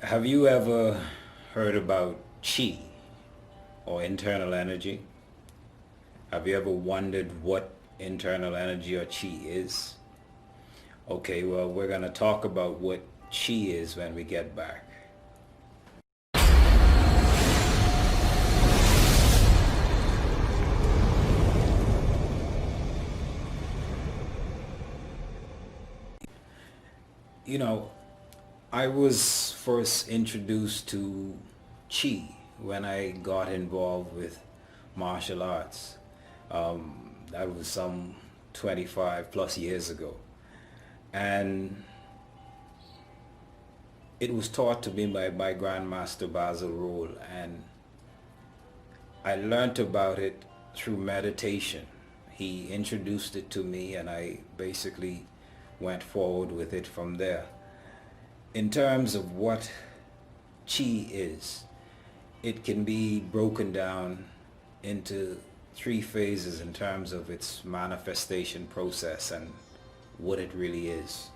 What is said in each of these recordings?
Have you ever heard about chi or internal energy? Have you ever wondered what internal energy or chi is? Okay, well, we're going to talk about what chi is when we get back. You know, I was first introduced to chi when I got involved with martial arts. That was some 25 plus years ago. And it was taught to me by my Grandmaster Basil Role, and I learned about it through meditation. He introduced it to me and I basically went forward with it from there. In terms of what chi is, it can be broken down into three phases in terms of its manifestation process and what it really is.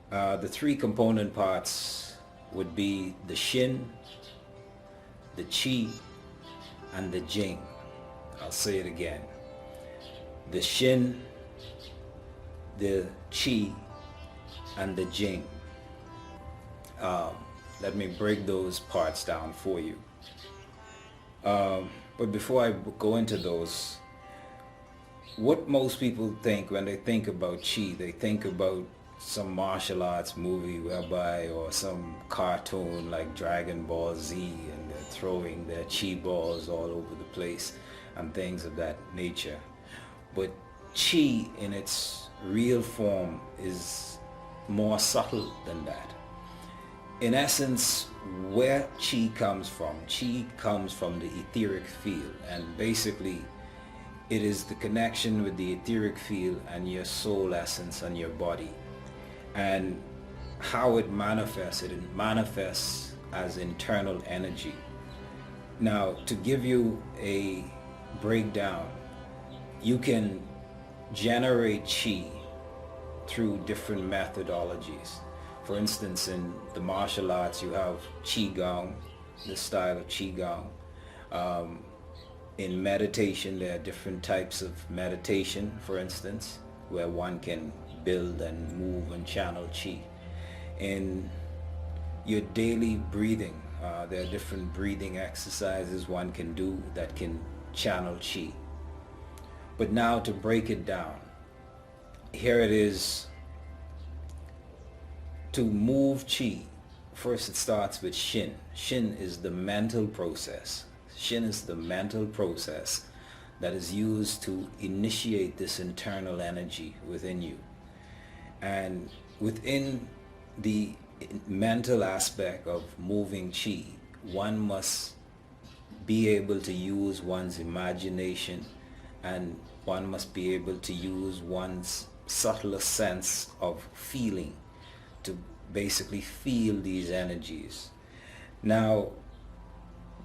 The three component parts would be the shin, the chi, and the jing. I'll say it again. The shin, the chi, and the jing. Let me break those parts down for you. But before I go into those, what most people think when they think about chi, they think about some martial arts movie whereby, or some cartoon like Dragon Ball Z, and they're throwing their chi balls all over the place and things of that nature. But chi in its real form is more subtle than that. In essence, where chi comes from the etheric field, and basically it is the connection with the etheric field and your soul essence and your body. And how it manifests as internal energy. Now, to give you a breakdown, you can generate chi through different methodologies. For instance, in the martial arts, you have qigong, the style of qigong. In meditation, there are different types of meditation, for instance, where one can build and move and channel chi. In your daily breathing, there are different breathing exercises one can do that can channel chi. But now to break it down, here it is. To move chi, first it starts with shin. Shin is the mental process. Shin is the mental process that is used to initiate this internal energy within you. And within the mental aspect of moving chi, one must be able to use one's imagination, and one must be able to use one's subtler sense of feeling to basically feel these energies. Now,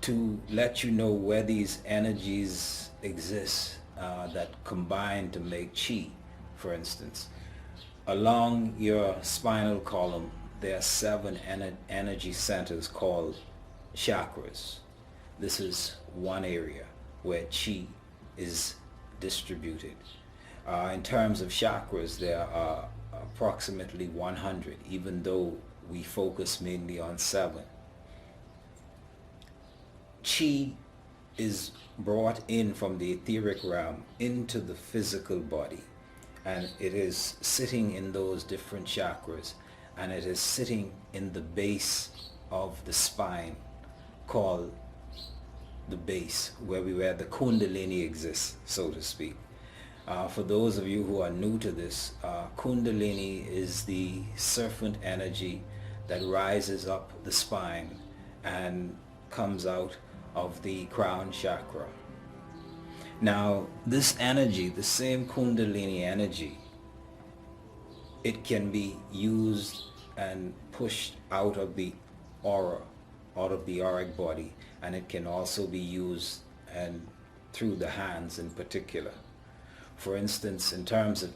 to let you know where these energies exist that combine to make chi, for instance, along your spinal column, there are 7 energy centers called chakras. This is one area where chi is distributed. In terms of chakras, there are approximately 100, even though we focus mainly on 7. Chi is brought in from the etheric realm into the physical body, and it is sitting in those different chakras, and it is sitting in the base of the spine, called the base, where the kundalini exists, so to speak. For those of you who are new to this, kundalini is the serpent energy that rises up the spine and comes out of the crown chakra. Now, this energy, the same kundalini energy, it can be used and pushed out of the aura, out of the auric body, and it can also be used and through the hands in particular. For instance, in terms of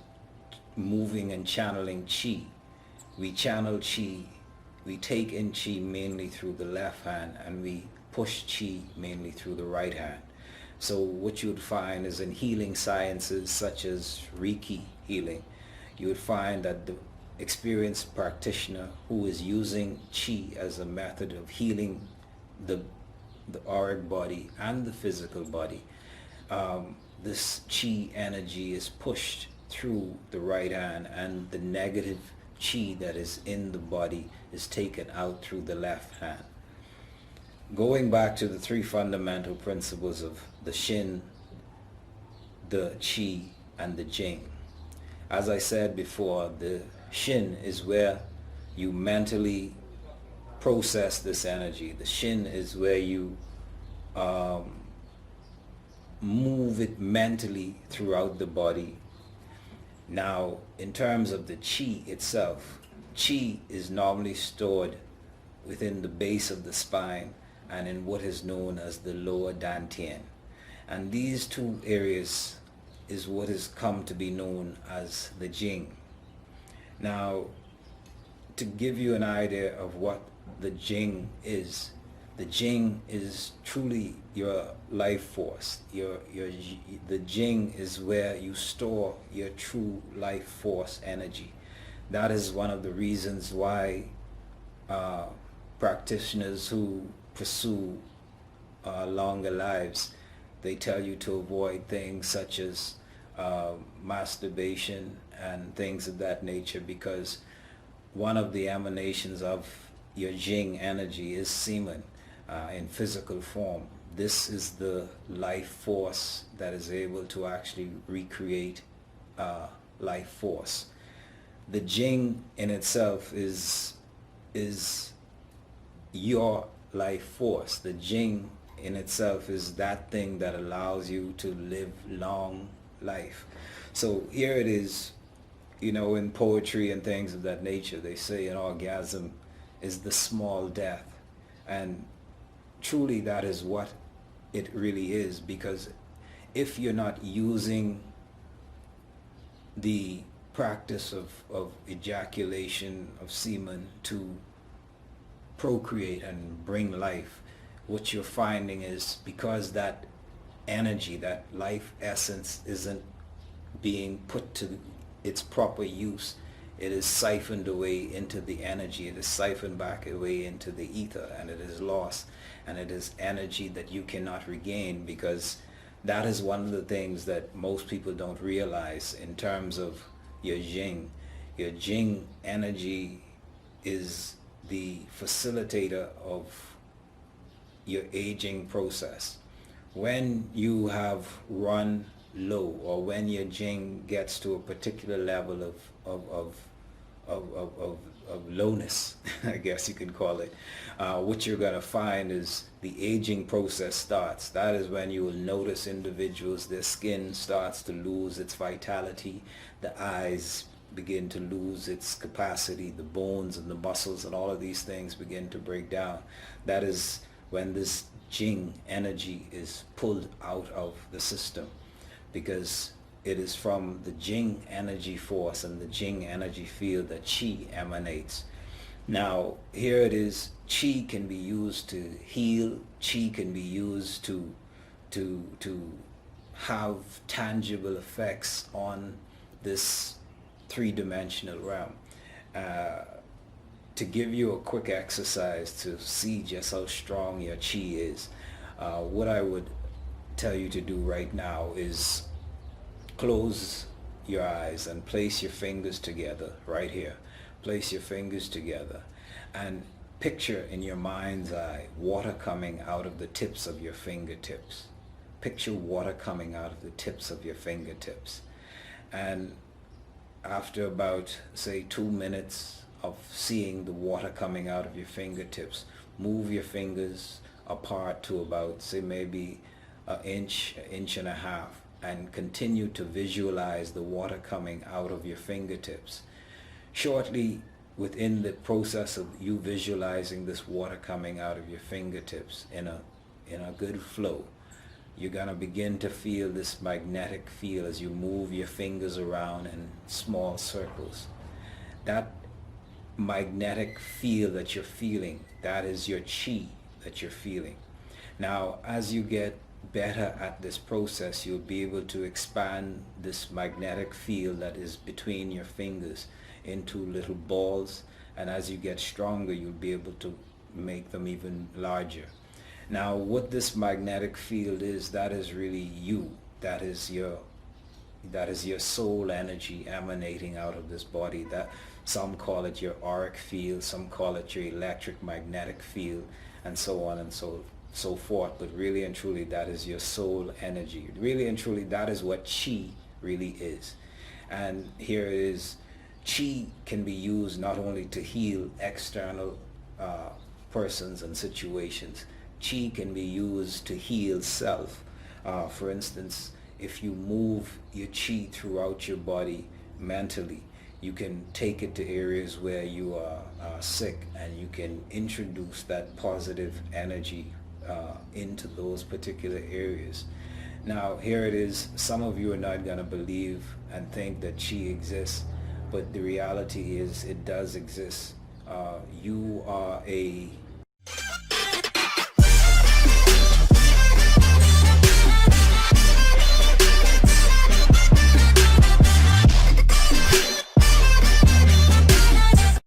moving and channeling chi, we channel chi we take in chi mainly through the left hand, and we push chi mainly through the right hand. So what you would find is in healing sciences such as Reiki healing, you would find that the experienced practitioner who is using chi as a method of healing the auric body and the physical body, this chi energy is pushed through the right hand, and the negative chi that is in the body is taken out through the left hand. Going back to the three fundamental principles of the Shin, the Chi, and the Jing. As I said before, the Shin is where you mentally process this energy. The Shin is where you move it mentally throughout the body. Now, in terms of the Chi itself, Chi is normally stored within the base of the spine and in what is known as the lower dantian. And these two areas is what has come to be known as the Jing. Now, to give you an idea of what the Jing is, the Jing is truly your life force. The Jing is where you store your true life force energy. That is one of the reasons why practitioners who pursue longer lives, they tell you to avoid things such as masturbation and things of that nature, because one of the emanations of your Jing energy is semen in physical form. This is the life force that is able to actually recreate life force. The Jing in itself is your life force. The Jing in itself is that thing that allows you to live long life. So here it is, in poetry and things of that nature, they say an orgasm is the small death. And truly that is what it really is, because if you're not using the practice of ejaculation of semen to procreate and bring life, what you're finding is, because that energy, that life essence isn't being put to its proper use, it is siphoned away into the energy, it is siphoned back away into the ether, and it is lost, and it is energy that you cannot regain, because that is one of the things that most people don't realize in terms of your Jing. Your Jing energy is the facilitator of your aging process. When you have run low, or when your Jing gets to a particular level of lowness, I guess you can call it, what you're going to find is the aging process starts. That is when you will notice individuals, their skin starts to lose its vitality, the eyes begin to lose its capacity, the bones and the muscles and all of these things begin to break down. That is when this Jing energy is pulled out of the system, because it is from the Jing energy force and the Jing energy field that Qi emanates. Now, here it is, Qi can be used to heal, Qi can be used to have tangible effects on this three-dimensional realm. To give you a quick exercise to see just how strong your Qi is, what I would tell you to do right now is close your eyes and place your fingers together right here. Place your fingers together and picture in your mind's eye water coming out of the tips of your fingertips. Picture water coming out of the tips of your fingertips. And after about, say, 2 minutes of seeing the water coming out of your fingertips, move your fingers apart to about, say, maybe an inch and a half, and continue to visualize the water coming out of your fingertips. Shortly within the process of you visualizing this water coming out of your fingertips in a good flow, you're going to begin to feel this magnetic feel as you move your fingers around in small circles. That magnetic field that you're feeling. That is your chi that you're feeling. Now, as you get better at this process, you'll be able to expand this magnetic field that is between your fingers into little balls, and as you get stronger, you'll be able to make them even larger. Now, what this magnetic field is, that is really you. That is your soul energy emanating out of this body. That some call it your auric field, some call it your electric magnetic field, and so on and so forth. But really and truly, that is your soul energy. Really and truly, that is what chi really is. And here it is. Chi can be used not only to heal external persons and situations. Chi can be used to heal self. For instance, if you move your chi throughout your body mentally, you can take it to areas where you are sick, and you can introduce that positive energy into those particular areas. Now, here it is. Some of you are not going to believe and think that chi exists, but the reality is it does exist. You are a